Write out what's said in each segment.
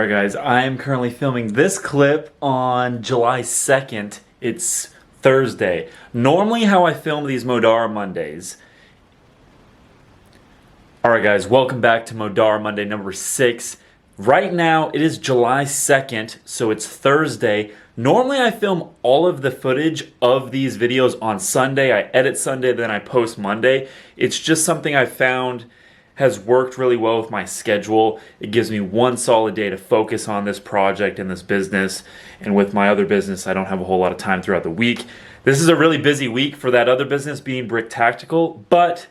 Alright guys, I am currently filming this clip on July 2nd. It's Thursday. Normally how I film these Modarra Mondays. Alright guys, welcome back to Modarra Monday number 6. Right now it is July 2nd, so it's Thursday. Normally I film all of the footage of these videos on Sunday. I edit Sunday, then I post Monday. It's just something I found has worked really well with my schedule. It gives me one solid day to focus on this project and this business. And with my other business, I don't have a whole lot of time throughout the week. This is a really busy week for that other business being Brick Tactical, but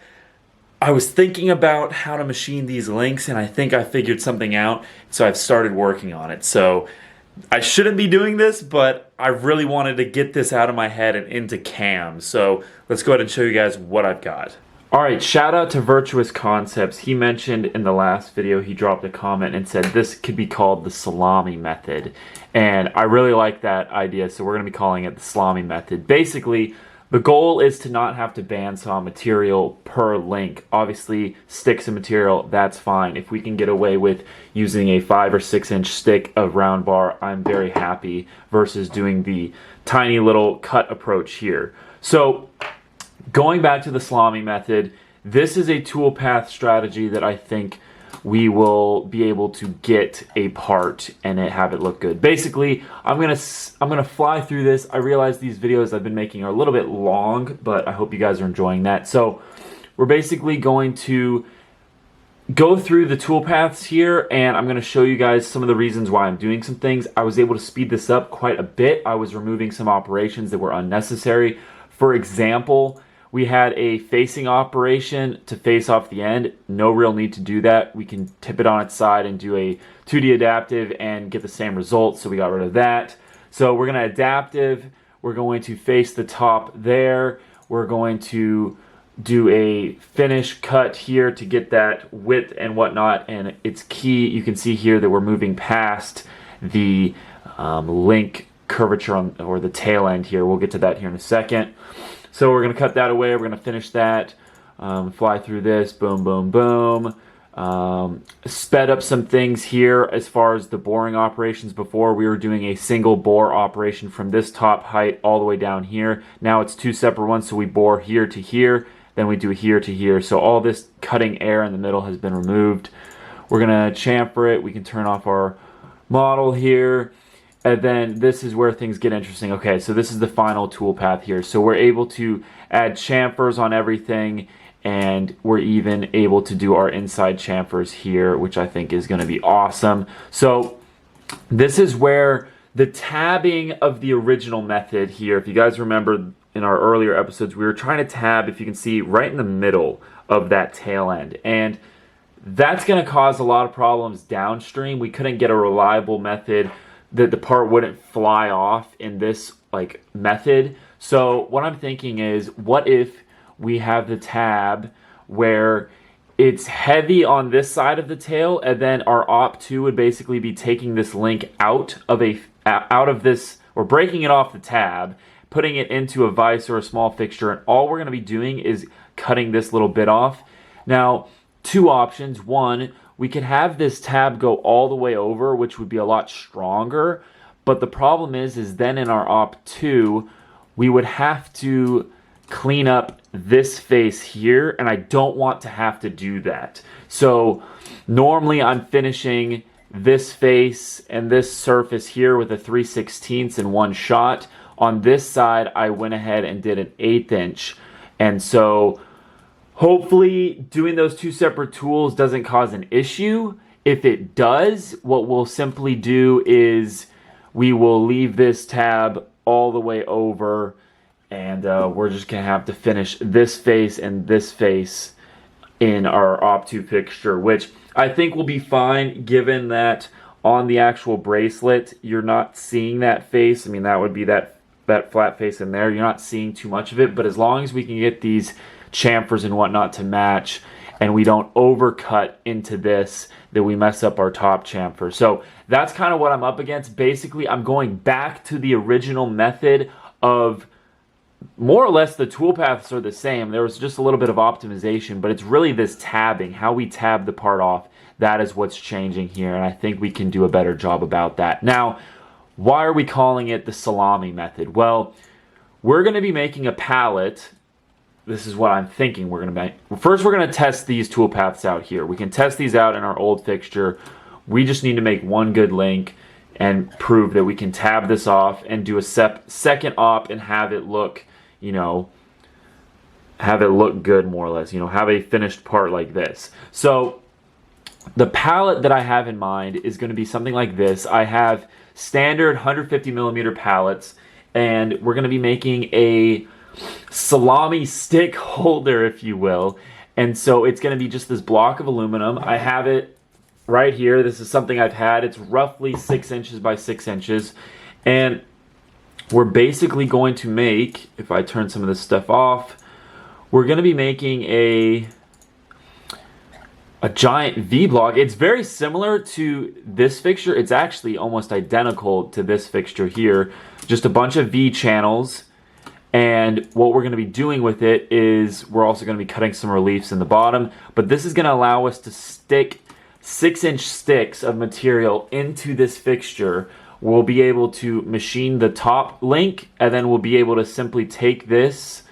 I was thinking about how to machine these links and I think I figured something out. So I've started working on it. So I shouldn't be doing this, but I really wanted to get this out of my head and into cam. So let's go ahead and show you guys what I've got. Alright, shout out to Virtuous Concepts. He mentioned in the last video, he dropped a comment and said this could be called the salami method. And I really like that idea, so we're going to be calling it the salami method. Basically, the goal is to not have to bandsaw material per link. Obviously, sticks of material, that's fine. If we can get away with using a 5 or 6 inch stick of round bar, I'm very happy versus doing the tiny little cut approach here. So, going back to the salami method, this is a toolpath strategy that I think we will be able to get a part and have it look good. Basically, I'm gonna fly through this. I realize these videos I've been making are a little bit long, but I hope you guys are enjoying that. So we're basically going to go through the toolpaths here, and I'm going to show you guys some of the reasons why I'm doing some things. I was able to speed this up quite a bit. I was removing some operations that were unnecessary. For example, we had a facing operation to face off the end. No real need to do that. We can tip it on its side and do a 2D adaptive and get the same result, so we got rid of that. So we're going to adaptive. We're going to face the top there. We're going to do a finish cut here to get that width and whatnot, and it's key. You can see here that we're moving past the link curvature or the tail end here. We'll get to that here in a second. So we're going to cut that away. We're going to finish that, fly through this, boom, boom, boom. Sped up some things here as far as the boring operations. Before we were doing a single bore operation from this top height all the way down here. Now it's two separate ones, so we bore here to here, then we do here to here. So all this cutting air in the middle has been removed. We're going to chamfer it. We can turn off our model here. And then this is where things get interesting. Okay, so this is the final toolpath here. So we're able to add chamfers on everything, and we're even able to do our inside chamfers here, which I think is going to be awesome. So this is where the tabbing of the original method here, if you guys remember in our earlier episodes, we were trying to tab, if you can see, right in the middle of that tail end. And that's going to cause a lot of problems downstream. We couldn't get a reliable method that the part wouldn't fly off in this method. So what I'm thinking is, what if we have the tab where it's heavy on this side of the tail, and then our op2 would basically be taking this link out of this, or breaking it off the tab, putting it into a vise or a small fixture, and all we're going to be doing is cutting this little bit off. Now, two options. One, we could have this tab go all the way over, which would be a lot stronger. But the problem is then in our op2, we would have to clean up this face here, and I don't want to have to do that. So normally I'm finishing this face and this surface here with a 3/16 in one shot. On this side, I went ahead and did an 1/8 inch. And so hopefully doing those two separate tools doesn't cause an issue. If it does, what we'll simply do is we will leave this tab all the way over, and we're just going to have to finish this face and this face in our op2 fixture, which I think will be fine, given that on the actual bracelet, you're not seeing that face. I mean, that would be that flat face in there. You're not seeing too much of it, but as long as we can get these chamfers and whatnot to match, and we don't overcut into this, that we mess up our top chamfer. So that's kind of what I'm up against. Basically, I'm going back to the original method of more or less the toolpaths are the same. There was just a little bit of optimization, but it's really this tabbing, how we tab the part off. That is what's changing here, and I think we can do a better job about that. Now, why are we calling it the salami method? Well, we're going to be making a pallet. This is what I'm thinking we're going to make. First, we're going to test these tool paths out here. We can test these out in our old fixture. We just need to make one good link and prove that we can tab this off and do a second op and have it look, you know, have it look good more or less, you know, have a finished part like this. So the pallet that I have in mind is going to be something like this. I have standard 150 millimeter pallets, and we're going to be making a salami stick holder, if you will. And so it's going to be just this block of aluminum. I have it right here. This is something I've had. It's roughly 6 inches by 6 inches. And we're basically going to make, if I turn some of this stuff off, we're going to be making a giant V block. It's very similar to this fixture. It's actually almost identical to this fixture here. Just a bunch of V channels. And what we're going to be doing with it is we're also going to be cutting some reliefs in the bottom. But this is going to allow us to stick 6-inch sticks of material into this fixture. We'll be able to machine the top link, and then we'll be able to simply take this,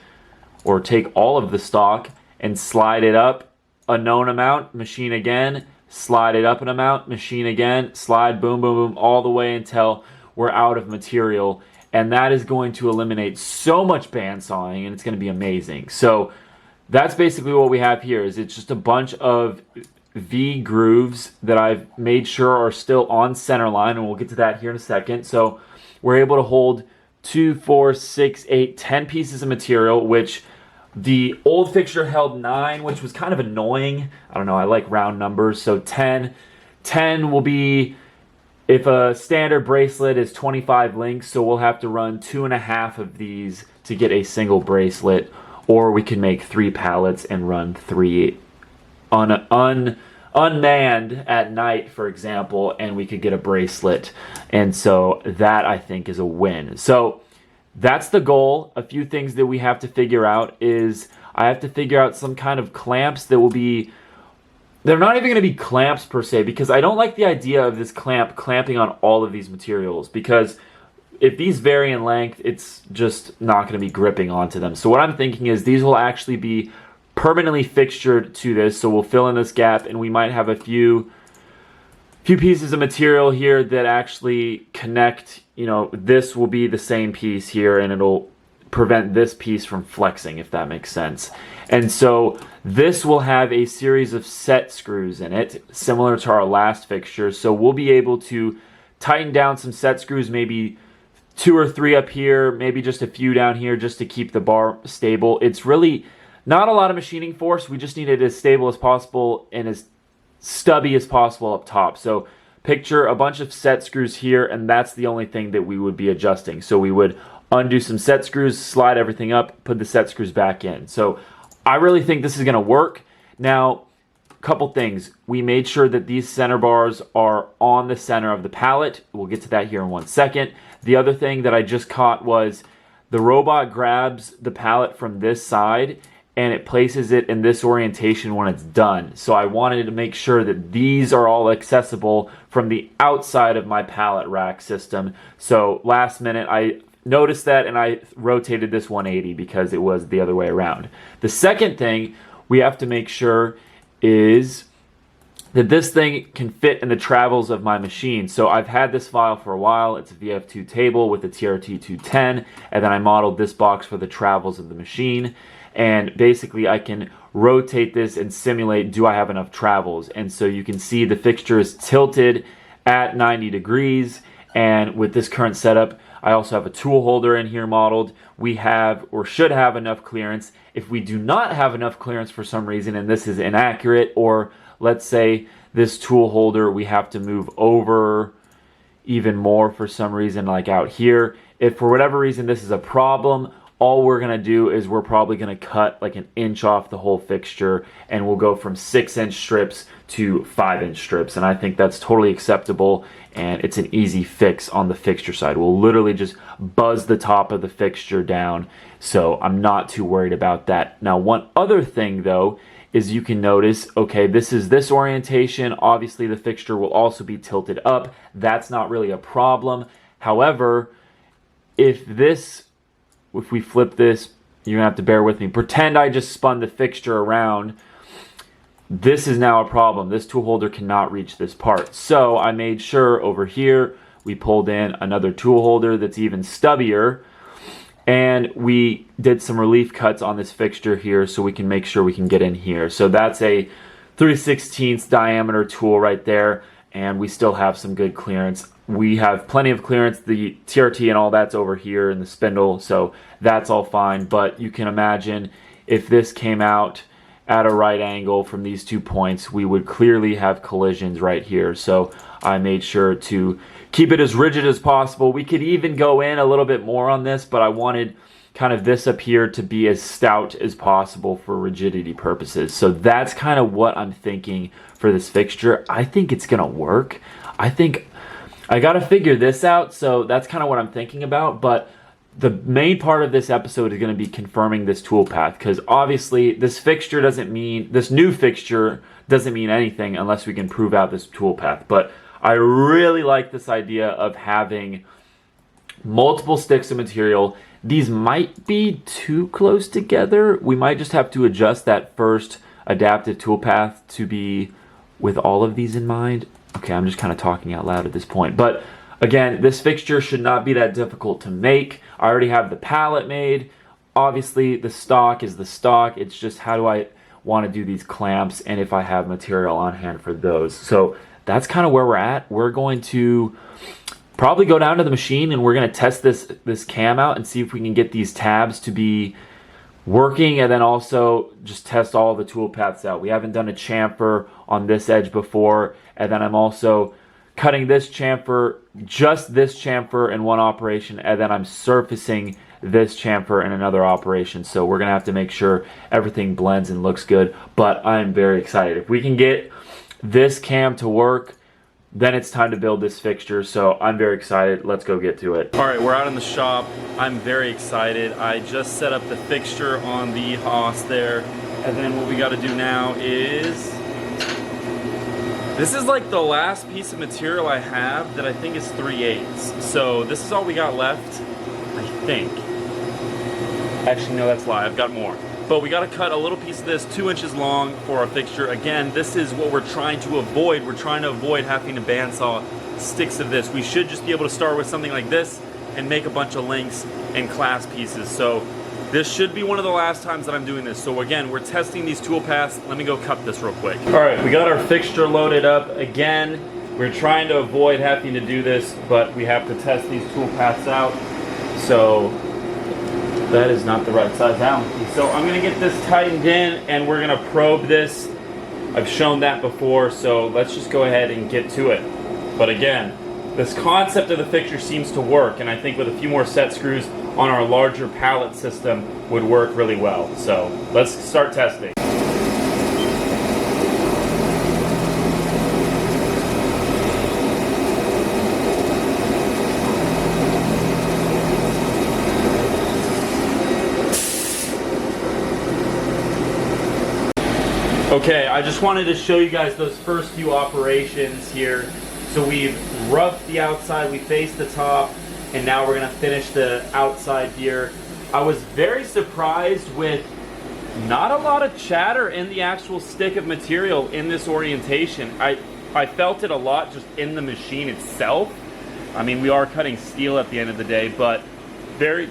or take all of the stock, and slide it up a known amount, machine again, slide it up an amount, machine again, slide, boom, boom, boom, all the way until we're out of material. And that is going to eliminate so much bandsawing, and it's going to be amazing. So that's basically what we have here. Is it's just a bunch of V grooves that I've made sure are still on center line, and we'll get to that here in a second. So we're able to hold 2, 4, 6, 8, 10 pieces of material, which the old fixture held 9, which was kind of annoying. I don't know, I like round numbers. So 10 will be, if a standard bracelet is 25 links, so we'll have to run 2.5 of these to get a single bracelet, or we can make 3 pallets and run 3 unmanned at night, for example, and we could get a bracelet. And so that, I think, is a win. So that's the goal. A few things that we have to figure out is I have to figure out some kind of clamps that will be, they're not even going to be clamps per se, because I don't like the idea of this clamping on all of these materials, because if these vary in length, it's just not going to be gripping onto them. So what I'm thinking is these will actually be permanently fixtured to this, so we'll fill in this gap, and we might have a few pieces of material here that actually connect. You know, this will be the same piece here, and it'll prevent this piece from flexing, if that makes sense. And so this will have a series of set screws in it, similar to our last fixture. So we'll be able to tighten down some set screws, maybe 2 or 3 up here, maybe just a few down here, just to keep the bar stable. It's really not a lot of machining force. We just need it as stable as possible and as stubby as possible up top. So picture a bunch of set screws here, and that's the only thing that we would be adjusting. So we would undo some set screws, slide everything up, put the set screws back in. So I really think this is going to work. Now, a couple things. We made sure that these center bars are on the center of the pallet. We'll get to that here in 1 second. The other thing that I just caught was the robot grabs the pallet from this side and it places it in this orientation when it's done. So I wanted to make sure that these are all accessible from the outside of my pallet rack system. So last minute I noticed that, and I rotated this 180 because it was the other way around. The second thing we have to make sure is that this thing can fit in the travels of my machine. So I've had this file for a while. It's a VF2 table with a TRT 210, and then I modeled this box for the travels of the machine. And basically I can rotate this and simulate, do I have enough travels? And so you can see the fixture is tilted at 90 degrees. And with this current setup, I also have a tool holder in here modeled. We have, or should have, enough clearance. If we do not have enough clearance for some reason, and this is inaccurate, or let's say this tool holder we have to move over even more for some reason, like out here, if for whatever reason this is a problem, all we're going to do is we're probably going to cut like 1 inch off the whole fixture, and we'll go from 6-inch strips to 5-inch strips. And I think that's totally acceptable, and it's an easy fix on the fixture side. We'll literally just buzz the top of the fixture down, so I'm not too worried about that. Now, one other thing though is you can notice, okay, this is this orientation. Obviously, the fixture will also be tilted up. That's not really a problem. However, if we flip this, you're gonna have to bear with me. Pretend I just spun the fixture around. This is now a problem. This tool holder cannot reach this part. So I made sure over here, we pulled in another tool holder that's even stubbier. And we did some relief cuts on this fixture here so we can make sure we can get in here. So that's a 3/16 diameter tool right there. And we still have some good clearance. We have plenty of clearance. The TRT and all that's over here in the spindle. So that's all fine. But you can imagine if this came out at a right angle from these 2 points, we would clearly have collisions right here. So I made sure to keep it as rigid as possible. We could even go in a little bit more on this, but I wanted kind of this up here to be as stout as possible for rigidity purposes. So that's kind of what I'm thinking for this fixture. I think it's gonna work. I think I gotta figure this out, so that's kind of what I'm thinking about. But the main part of this episode is going to be confirming this tool path, because obviously this new fixture doesn't mean anything unless we can prove out this tool path. But I really like this idea of having multiple sticks of material. These might be too close together. We might just have to adjust that first adaptive tool path to be with all of these in mind. Okay, I'm just kind of talking out loud at this point. But again, this fixture should not be that difficult to make. I already have the pallet made. Obviously, the stock is the stock. It's just how do I want to do these clamps and if I have material on hand for those. So that's kind of where we're at. We're going to probably go down to the machine and we're going to test this cam out and see if we can get these tabs to be working, and then also just test all the tool paths out. We haven't done a chamfer on this edge before, and then I'm also cutting this chamfer, just this chamfer in one operation, and then I'm surfacing this chamfer in another operation. So we're gonna have to make sure everything blends and looks good, but I'm very excited. If we can get this cam to work, then it's time to build this fixture. So I'm very excited. Let's go get to it. All right, we're out in the shop. I'm very excited. I just set up the fixture on the Haas there, and then what we gotta do now is, this is like the last piece of material I have that I think is 3/8. So this is all we got left, I think. Actually, no, that's a lie. I've got more. But we got to cut a little piece of this 2 inches long for our fixture. Again, this is what we're trying to avoid. We're trying to avoid having to bandsaw sticks of this. We should just be able to start with something like this and make a bunch of links and clasp pieces. So this should be one of the last times that I'm doing this. So again, we're testing these tool paths. Let me go cut this real quick. All right, we got our fixture loaded up. Again, we're trying to avoid having to do this, but we have to test these tool paths out. So that is not the right size Allen key. So I'm gonna get this tightened in and we're gonna probe this. I've shown that before, so let's just go ahead and get to it. But again, this concept of the fixture seems to work, and I think with a few more set screws on our larger pallet system would work really well. So let's start testing. Okay, I just wanted to show you guys those first few operations here. So we've roughed the outside, we faced the top, and now we're gonna finish the outside here. I was very surprised with not a lot of chatter in the actual stick of material in this orientation. I felt it a lot just in the machine itself. I mean, we are cutting steel at the end of the day, but very,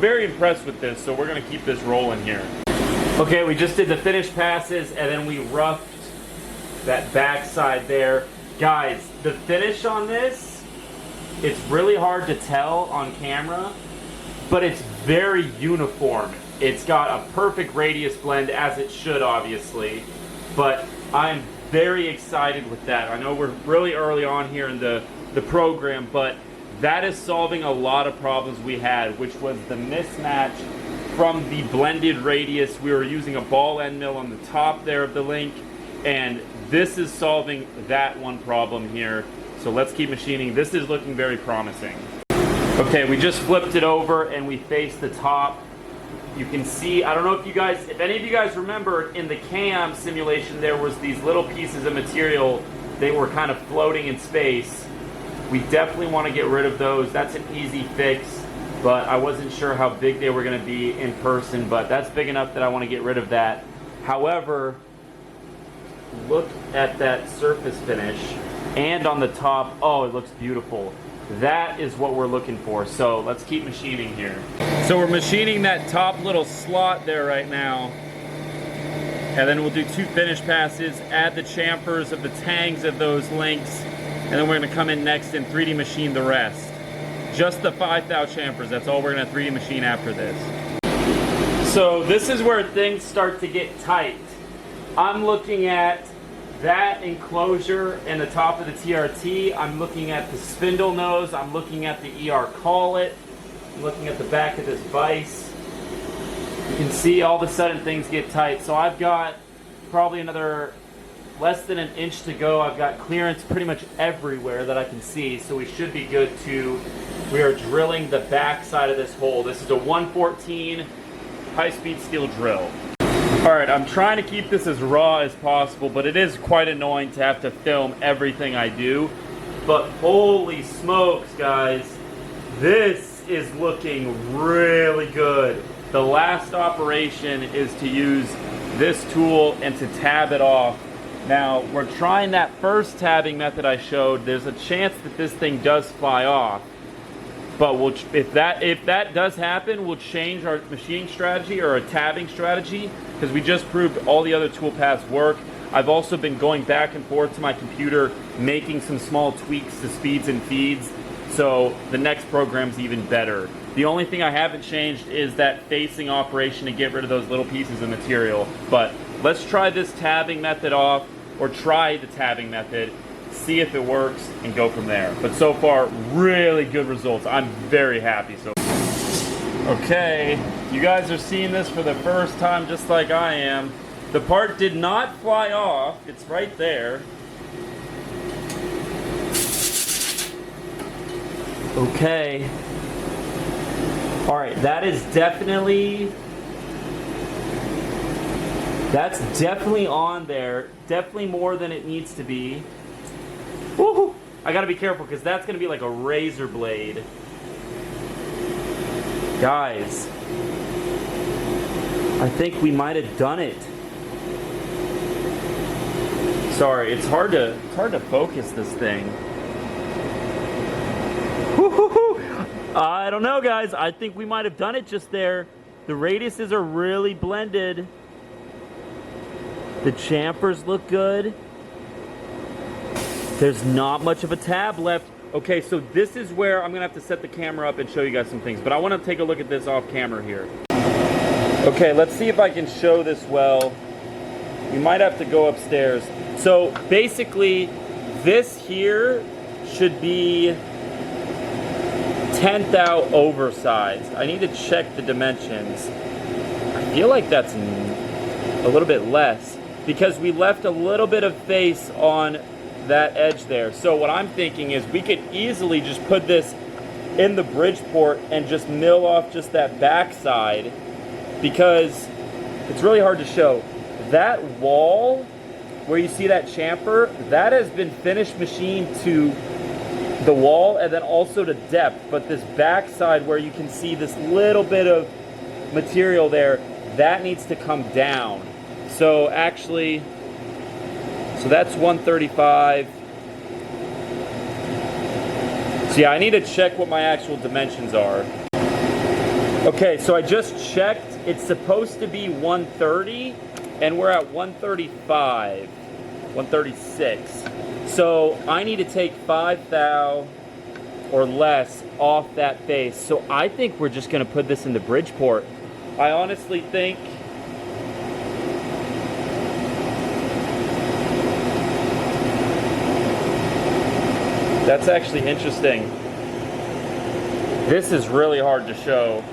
very impressed with this. So we're gonna keep this rolling here. Okay, we just did the finish passes and then we roughed that back side there. Guys, the finish on this, it's really hard to tell on camera, but it's very uniform. It's got a perfect radius blend, as it should obviously, but I'm very excited with that. I know we're really early on here in the program, but that is solving a lot of problems we had, which was the mismatch from the blended radius. We were using a ball end mill on the top there of the link, and this is solving that one problem here. So let's keep machining. This is looking very promising. Okay, we just flipped it over and we faced the top. You can see, I don't know if any of you guys remember in the cam simulation, there was these little pieces of material. They were kind of floating in space. We definitely want to get rid of those. That's an easy fix, but I wasn't sure how big they were going to be in person, but that's big enough that I want to get rid of that. However, look at that surface finish, and on the top, oh, it looks beautiful. That is what we're looking for. So let's keep machining here. So we're machining that top little slot there right now. And then we'll do 2 finish passes, add the chamfers of the tangs of those links, and then we're gonna come in next and 3D machine the rest. Just the 5 thou chamfers, that's all we're gonna 3D machine after this. So this is where things start to get tight. I'm looking at that enclosure and the top of the TRT. I'm looking at the spindle nose. I'm looking at the ER collet. I'm looking at the back of this vise. You can see all of a sudden things get tight. So I've got probably another less than an inch to go. I've got clearance pretty much everywhere that I can see. So we should be good to, we are drilling the back side of this hole. This is a 114 high-speed steel drill. Alright, I'm trying to keep this as raw as possible, but it is quite annoying to have to film everything I do. But holy smokes, guys, this is looking really good. The last operation is to use this tool and to tab it off. Now, we're trying that first tabbing method I showed. There's a chance that this thing does fly off. But if that does happen, we'll change our machining strategy or a tabbing strategy, because we just proved all the other tool paths work. I've also been going back and forth to my computer, making some small tweaks to speeds and feeds, so the next program's even better. The only thing I haven't changed is that facing operation to get rid of those little pieces of material. But let's try this tabbing method off, or try the tabbing method, see if it works, and go from there. But so far, really good results. I'm very happy. So, okay, you guys are seeing this for the first time just like I am. The part did not fly off. It's right there. Okay. All right, that's definitely on there. Definitely more than it needs to be. Woohoo! I gotta be careful because that's gonna be like a razor blade. Guys, I think we might have done it. Sorry, it's hard to focus this thing. Woo-hoo-hoo. I don't know, guys. I think we might have done it just there. The radiuses are really blended. The chamfers look good. There's not much of a tab left. Okay, so this is where I'm gonna have to set the camera up and show you guys some things, but I wanna take a look at this off camera here. Okay, let's see if I can show this well. You might have to go upstairs. So basically, this here should be 10 thou oversized. I need to check the dimensions. I feel like that's a little bit less because we left a little bit of face on that edge there. So what I'm thinking is we could easily just put this in the Bridgeport and just mill off just that back side, because it's really hard to show. That wall where you see that chamfer, that has been finished machined to the wall and then also to depth, but this back side where you can see this little bit of material there, that needs to come down. So actually, so that's 135. So yeah, I need to check what my actual dimensions are. Okay, so I just checked. It's supposed to be 130, and we're at 135, 136. So I need to take 5 thou or less off that face. So I think we're just gonna put this into Bridgeport. I honestly think that's actually interesting. This is really hard to show.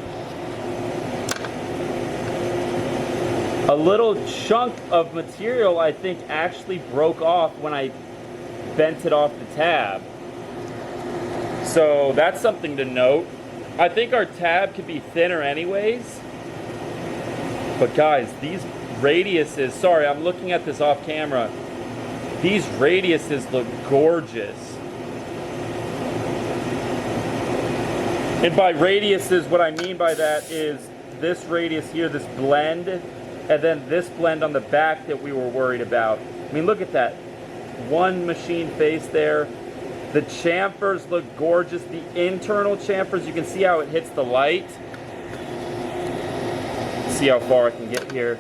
A little chunk of material, I think, actually broke off when I bent it off the tab. So that's something to note. I think our tab could be thinner anyways. But guys, these radiuses, sorry, I'm looking at this off camera. These radiuses look gorgeous. And by radiuses, what I mean by that is this radius here, this blend, and then this blend on the back that we were worried about. I mean, look at that. One machine face there. The chamfers look gorgeous. The internal chamfers, you can see how it hits the light. See how far I can get here.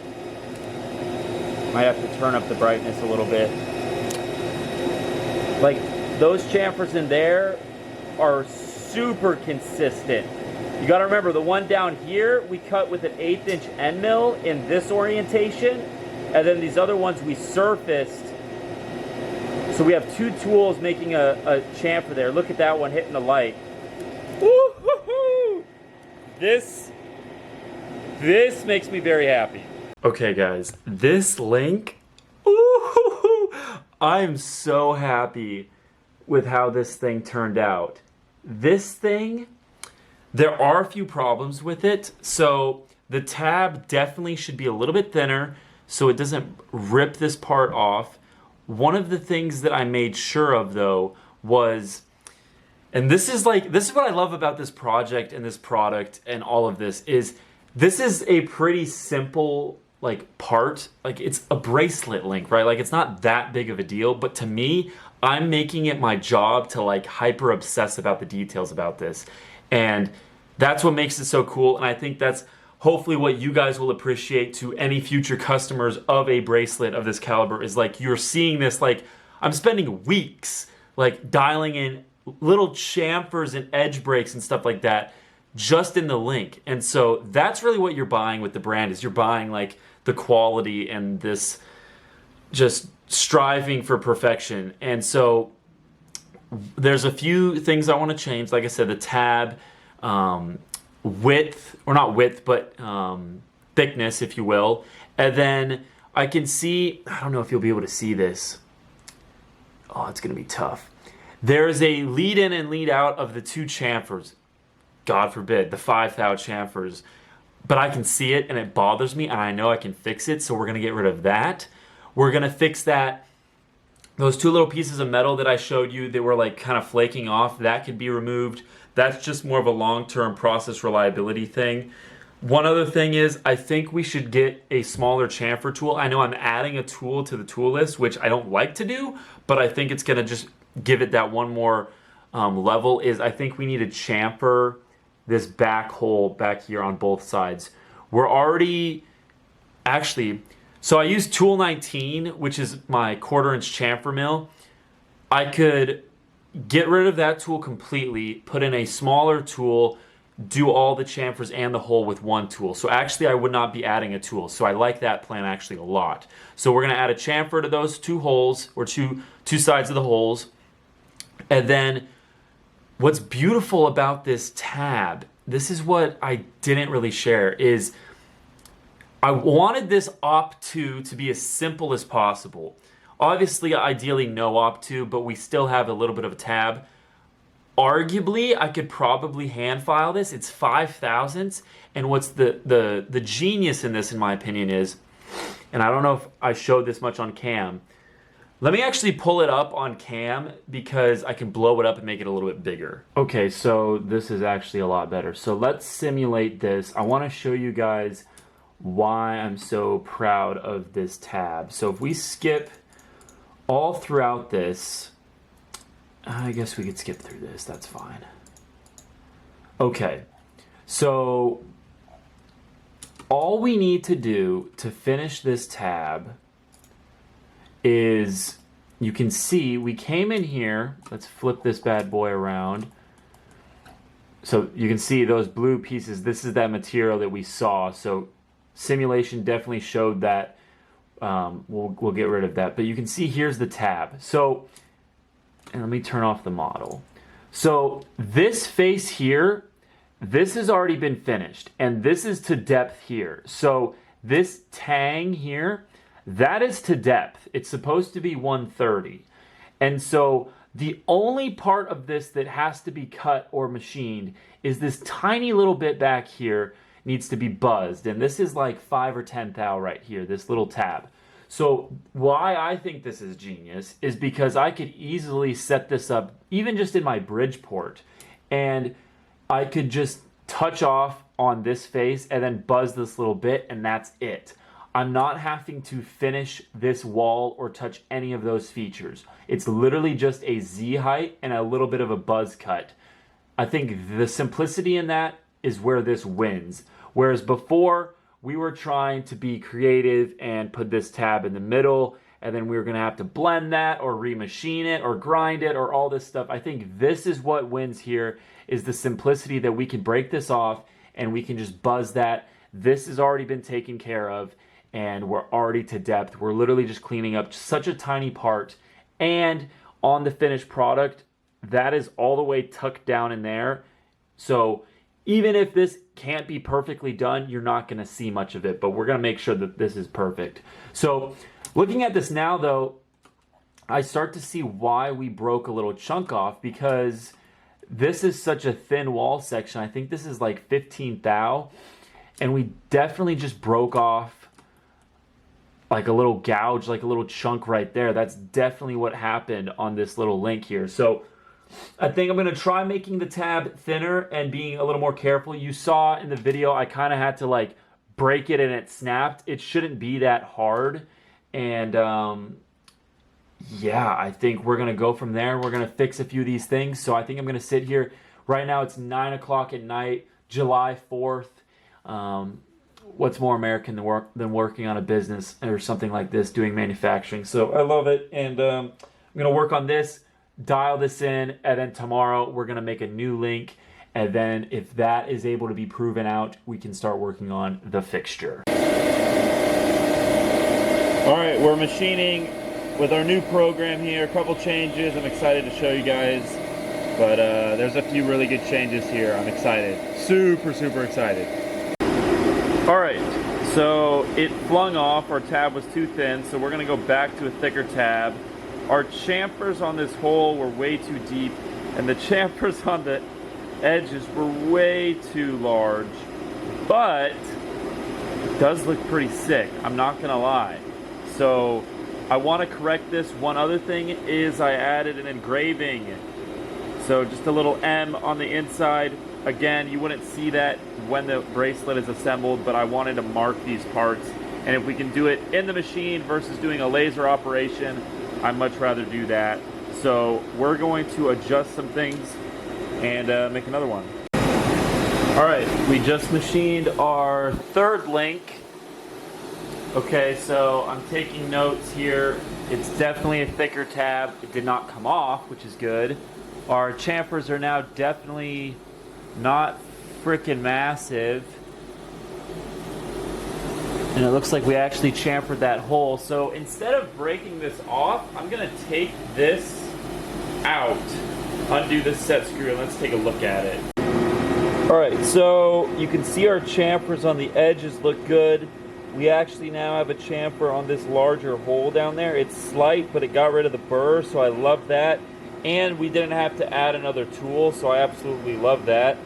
Might have to turn up the brightness a little bit. Like, those chamfers in there are super consistent. You got to remember, the one down here we cut with an 1/8 inch end mill in this orientation, and then these other ones we surfaced. So we have two tools making a chamfer there. Look at that one hitting the light. Woo-hoo-hoo! This makes me very happy. Okay guys, this link, I'm so happy with how this thing turned out. This thing, there are a few problems with it. So the tab definitely should be a little bit thinner so it doesn't rip this part off. One of the things that I made sure of though was, and this is what I love about this project and this product and all of this is a pretty simple like part. Like, it's a bracelet link, right? Like, it's not that big of a deal, but to me, I'm making it my job to like hyper obsess about the details about this. And that's what makes it so cool. And I think that's hopefully what you guys will appreciate to any future customers of a bracelet of this caliber is like, you're seeing this, like, I'm spending weeks like dialing in little chamfers and edge breaks and stuff like that just in the link. And so that's really what you're buying with the brand, is you're buying like the quality and this just striving for perfection. And so there's a few things I want to change. Like I said, the tab width, or not width, but thickness, if you will. And then I can see, I don't know if you'll be able to see this. Oh, it's going to be tough. There's a lead in and lead out of the two chamfers. God forbid, the 5 thou chamfers. But I can see it and it bothers me, and I know I can fix it, so we're going to get rid of that. We're going to fix that. Those two little pieces of metal that I showed you that were like kind of flaking off, that could be removed. That's just more of a long-term process reliability thing. One other thing is, I think we should get a smaller chamfer tool. I know I'm adding a tool to the tool list, which I don't like to do, but I think it's going to just give it that one more level. Is I think we need to chamfer this back hole back here on both sides. We're already, actually, so I use tool 19, which is my 1/4 inch chamfer mill. I could get rid of that tool completely, put in a smaller tool, do all the chamfers and the hole with one tool. So actually I would not be adding a tool. So I like that plan actually a lot. So we're gonna add a chamfer to those two holes, or two sides of the holes. And then what's beautiful about this tab, this is what I didn't really share, is I wanted this op2 to be as simple as possible. Obviously, ideally no op2, but we still have a little bit of a tab. Arguably, I could probably hand file this. It's 5 thousandths, and what's the genius in this, in my opinion, is, and I don't know if I showed this much on cam, let me actually pull it up on cam because I can blow it up and make it a little bit bigger. Okay, so this is actually a lot better. So let's simulate this. I want to show you guys why I'm so proud of this tab. So if we skip all throughout this, I guess we could skip through this, that's fine. Okay, so all we need to do to finish this tab is, you can see we came in here, let's flip this bad boy around. So you can see those blue pieces, this is that material that we saw. So simulation definitely showed that. We'll get rid of that. But you can see here's the tab. So, and let me turn off the model. So this face here, this has already been finished. And this is to depth here. So this tang here, that is to depth. It's supposed to be 130. And so the only part of this that has to be cut or machined is this tiny little bit back here. needs to be buzzed. And this is like 5 or 10 thou right here, this little tab. So why I think this is genius is because I could easily set this up even just in my Bridgeport, and I could just touch off on this face and then buzz this little bit, and that's it. I'm not having to finish this wall or touch any of those features. It's literally just a Z height and a little bit of a buzz cut. I think the simplicity in that is where this wins. Whereas before, we were trying to be creative and put this tab in the middle, and then we were going to have to blend that or remachine it or grind it or all this stuff. I think this is what wins here, is the simplicity that we can break this off and we can just buzz that. This has already been taken care of and we're already to depth. We're literally just cleaning up such a tiny part, and on the finished product, that is all the way tucked down in there. So even if this can't be perfectly done, you're not going to see much of it, but we're going to make sure that this is perfect. So looking at this now, though, I start to see why we broke a little chunk off, because this is such a thin wall section. I think this is like 15 thou, and we definitely just broke off like a little gouge, like a little chunk right there. That's definitely what happened on this little link here. So I think I'm going to try making the tab thinner and being a little more careful. You saw in the video, I kind of had to like break it and it snapped. It shouldn't be that hard. And yeah, I think we're going to go from there. We're going to fix a few of these things. So I think I'm going to sit here. Right now it's 9 o'clock at night, July 4th. What's more American than working on a business or something like this, doing manufacturing? So I love it. And I'm going to work on this, dial this in, and then tomorrow we're going to make a new link, and then if that is able to be proven out, we can start working on the fixture. All right, we're machining with our new program here. A couple changes I'm excited to show you guys, but there's a few really good changes here. I'm excited, super excited. All right, so it flung off. Our tab was too thin, so we're going to go back to a thicker tab. Our chamfers on this hole were way too deep, and the chamfers on the edges were way too large, but it does look pretty sick, I'm not gonna lie. So I want to correct this. One other thing is I added an engraving, so just a little M on the inside. Again, you wouldn't see that when the bracelet is assembled, but I wanted to mark these parts, and if we can do it in the machine versus doing a laser operation, I'd much rather do that. So we're going to adjust some things and make another one. All right, we just machined our third link. Okay, so I'm taking notes here. It's definitely a thicker tab. It did not come off, which is good. Our chamfers are now definitely not freaking massive. And it looks like we actually chamfered that hole. So instead of breaking this off, I'm gonna take this out, undo this set screw, and let's take a look at it. All right, so you can see our chamfers on the edges look good. We actually now have a chamfer on this larger hole down there. It's slight, but it got rid of the burr, so I love that. And we didn't have to add another tool, so I absolutely love that.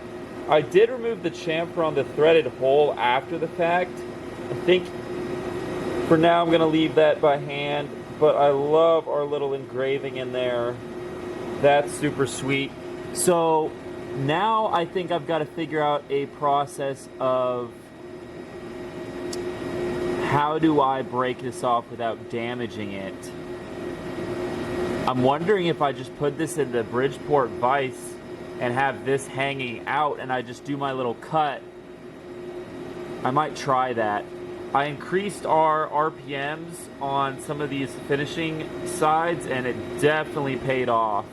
I did remove the chamfer on the threaded hole after the fact. I think for now I'm gonna leave that by hand, but I love our little engraving in there. That's super sweet. So now I think I've got to figure out a process of how do I break this off without damaging it. I'm wondering if I just put this in the Bridgeport vise and have this hanging out and I just do my little cut. I might try that. I increased our RPMs on some of these finishing sides and it definitely paid off.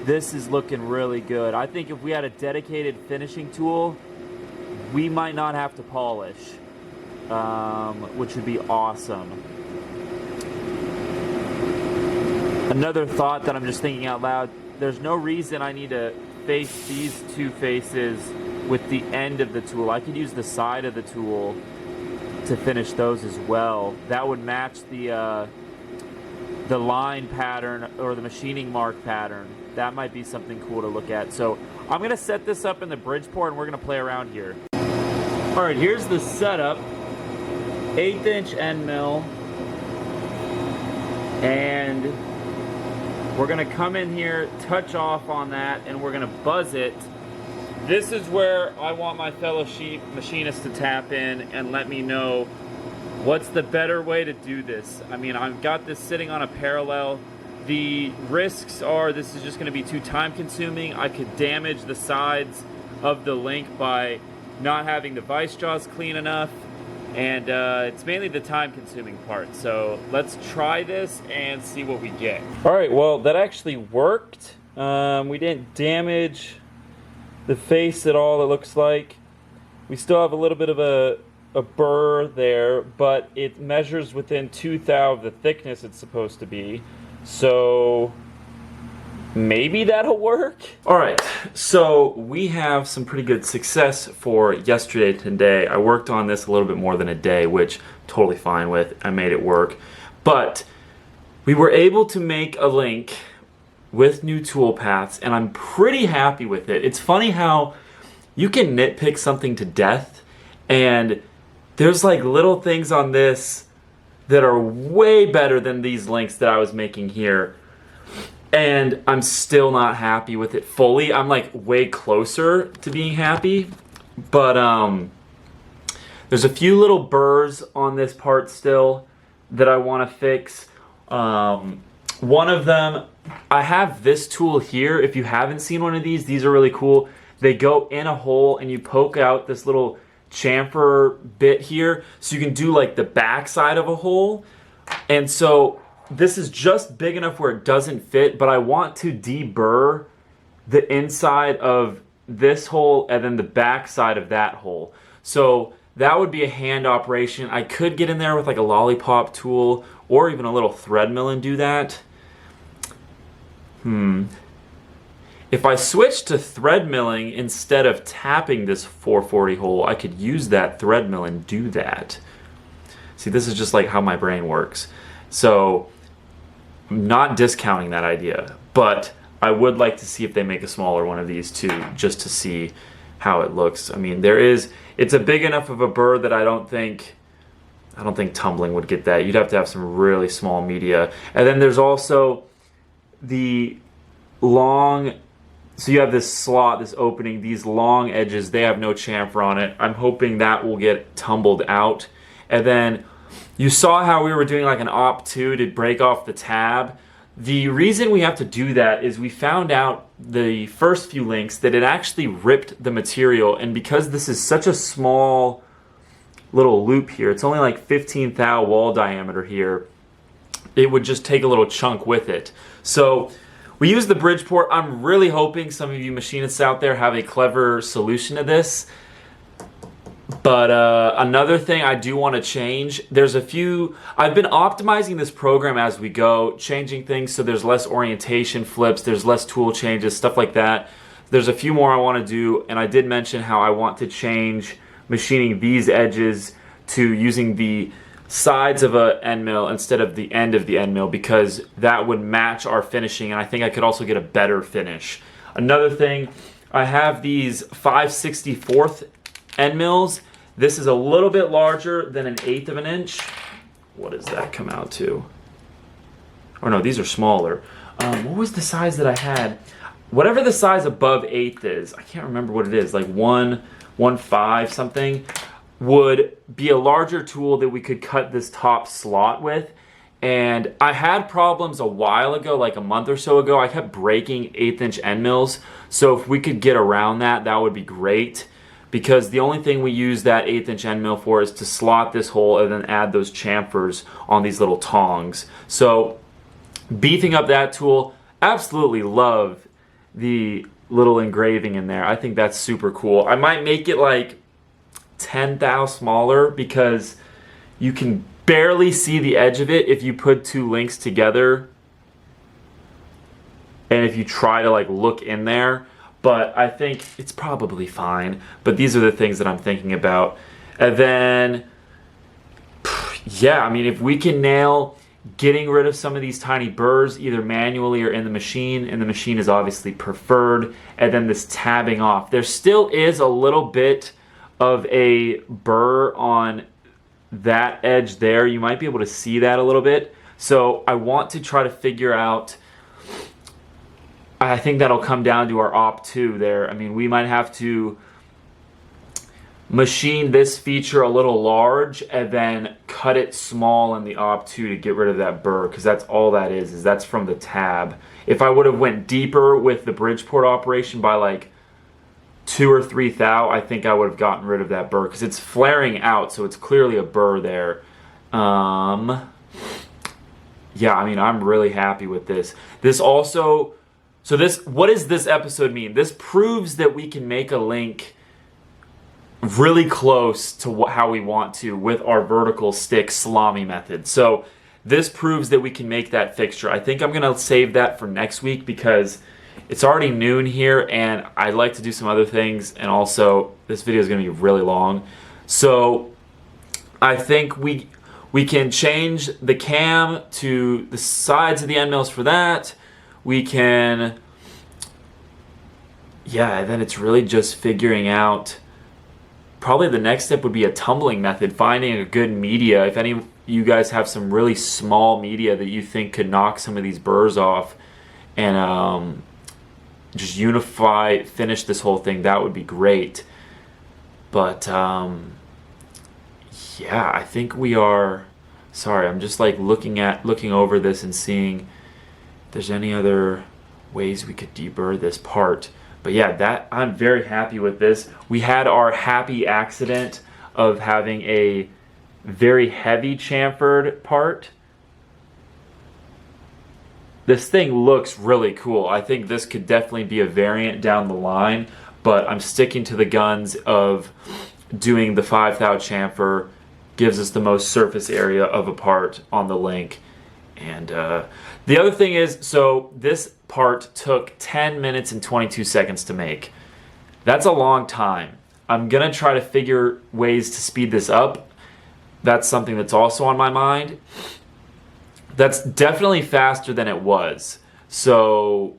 This is looking really good. I think if we had a dedicated finishing tool, we might not have to polish, which would be awesome. Another thought that I'm just thinking out loud, there's no reason I need to face these two faces with the end of the tool. I could use the side of the tool to finish those as well. That would match the line pattern or the machining mark pattern. That might be something cool to look at. So I'm gonna set this up in the Bridgeport and we're gonna play around here. All right, here's the setup. 1/8 inch end mill. And we're gonna come in here, touch off on that, and we're gonna buzz it. This is where I want my fellow machinists to tap in and let me know what's the better way to do this. I mean, I've got this sitting on a parallel. The risks are this is just gonna be too time consuming. I could damage the sides of the link by not having the vice jaws clean enough. And it's mainly the time-consuming part. So let's try this and see what we get. All right, well, that actually worked. We didn't damage the face at all, it looks like. We still have a little bit of a burr there, but it measures within 2/1000 of the thickness it's supposed to be. So maybe that'll work. All right, so we have some pretty good success for yesterday and today. I worked on this a little bit more than a day, which I'm totally fine with. I made it work. But we were able to make a link with new tool paths, and I'm pretty happy with it. It's funny how you can nitpick something to death, and there's like little things on this that are way better than these links that I was making here. And I'm still not happy with it fully. I'm like way closer to being happy. But there's a few little burrs on this part still that I want to fix. One of them, I have this tool here. If you haven't seen one of these are really cool. They go in a hole and you poke out this little chamfer bit here. So you can do like the back side of a hole. And so this is just big enough where it doesn't fit, but I want to deburr the inside of this hole and then the back side of that hole. So that would be a hand operation. I could get in there with like a lollipop tool or even a little thread mill and do that. If I switch to thread milling instead of tapping this 440 hole, I could use that thread mill and do that. See, this is just like how my brain works. So I'm not discounting that idea, but I would like to see if they make a smaller one of these too, just to see how it looks. I mean, it's a big enough of a burr that I don't think tumbling would get that. You'd have to have some really small media. And then there's also the long, so you have this slot, this opening, these long edges, they have no chamfer on it. I'm hoping that will get tumbled out. And then you saw how we were doing like an op 2 to break off the tab. The reason we have to do that is we found out the first few links that it actually ripped the material, and because this is such a small little loop here, it's only like 15 thou wall diameter here, it would just take a little chunk with it. So we use the Bridgeport. I'm really hoping some of you machinists out there have a clever solution to this. But another thing I do want to change, there's a few, I've been optimizing this program as we go, changing things so there's less orientation flips, there's less tool changes, stuff like that. There's a few more I want to do, and I did mention how I want to change machining these edges to using the sides of an end mill instead of the end of the end mill, because that would match our finishing, and I think I could also get a better finish. Another thing, I have these 5/64 end mills. This is a little bit larger than an 1/8 of an inch. What does that come out to? Oh no, these are smaller. What was the size that I had? Whatever the size above 1/8 is, I can't remember what it is, like 1.15 something, would be a larger tool that we could cut this top slot with. And I had problems a while ago, like a month or so ago. I kept breaking 1/8 inch end mills. So if we could get around that, that would be great. Because the only thing we use that 1/8 inch end mill for is to slot this hole and then add those chamfers on these little tongs. So beefing up that tool, absolutely love the little engraving in there. I think that's super cool. I might make it like 10 thou smaller because you can barely see the edge of it if you put two links together and if you try to like look in there. But I think it's probably fine. But these are the things that I'm thinking about. And then, yeah, I mean, if we can nail getting rid of some of these tiny burrs, either manually or in the machine, and the machine is obviously preferred, and then this tabbing off. There still is a little bit of a burr on that edge there. You might be able to see that a little bit. So I want to try to figure out, I think that'll come down to our op 2 there. I mean, we might have to machine this feature a little large and then cut it small in the op 2 to get rid of that burr, because that's all that is that's from the tab. If I would have went deeper with the Bridgeport operation by like 2 or 3 thou, I think I would have gotten rid of that burr, because it's flaring out, so it's clearly a burr there. Yeah, I mean, I'm really happy with this. This also, so this, what does this episode mean? This proves that we can make a link really close to how we want to with our vertical stick salami method. So this proves that we can make that fixture. I think I'm gonna save that for next week because it's already noon here and I'd like to do some other things, and also this video is gonna be really long. So I think we can change the cam to the sides of the end mills for that. We can, yeah, then it's really just figuring out, probably the next step would be a tumbling method, finding a good media. If any of you guys have some really small media that you think could knock some of these burrs off and just unify, finish this whole thing, that would be great. But yeah, I think we are, sorry, I'm just like looking over this and seeing if there's any other ways we could deburr this part. But yeah, that, I'm very happy with this. We had our happy accident of having a very heavy chamfered part. This thing looks really cool. I think this could definitely be a variant down the line, but I'm sticking to the guns of doing the 5 thou chamfer. Gives us the most surface area of a part on the link. And the other thing is, so this part took 10 minutes and 22 seconds to make. That's a long time. I'm gonna try to figure ways to speed this up. That's something that's also on my mind. That's definitely faster than it was. So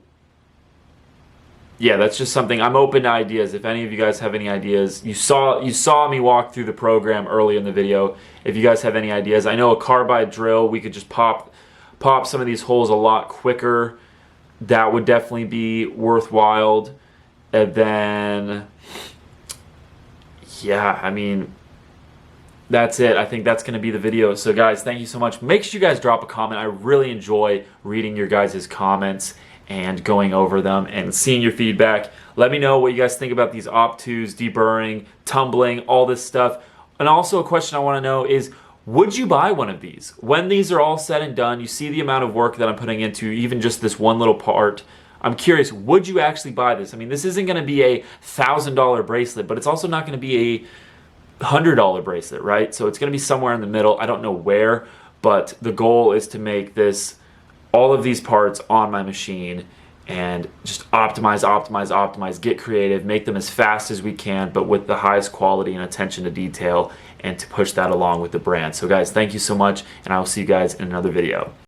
yeah, that's just something. I'm open to ideas. If any of you guys have any ideas, you saw me walk through the program early in the video. If you guys have any ideas, I know a carbide drill, we could just pop some of these holes a lot quicker. That would definitely be worthwhile. And then, yeah, I mean, that's it. I think that's going to be the video. So guys, thank you so much. Make sure you guys drop a comment. I really enjoy reading your guys' comments and going over them and seeing your feedback. Let me know what you guys think about these op 2s, deburring, tumbling, all this stuff. And also a question I want to know is, would you buy one of these? When these are all said and done, you see the amount of work that I'm putting into even just this one little part. I'm curious, would you actually buy this? I mean, this isn't going to be a $1,000 bracelet, but it's also not going to be a $100 bracelet, right? So it's going to be somewhere in the middle. I don't know where, but the goal is to make this, all of these parts on my machine, and just optimize, get creative, make them as fast as we can, but with the highest quality and attention to detail, and to push that along with the brand. So guys, thank you so much, and I will see you guys in another video.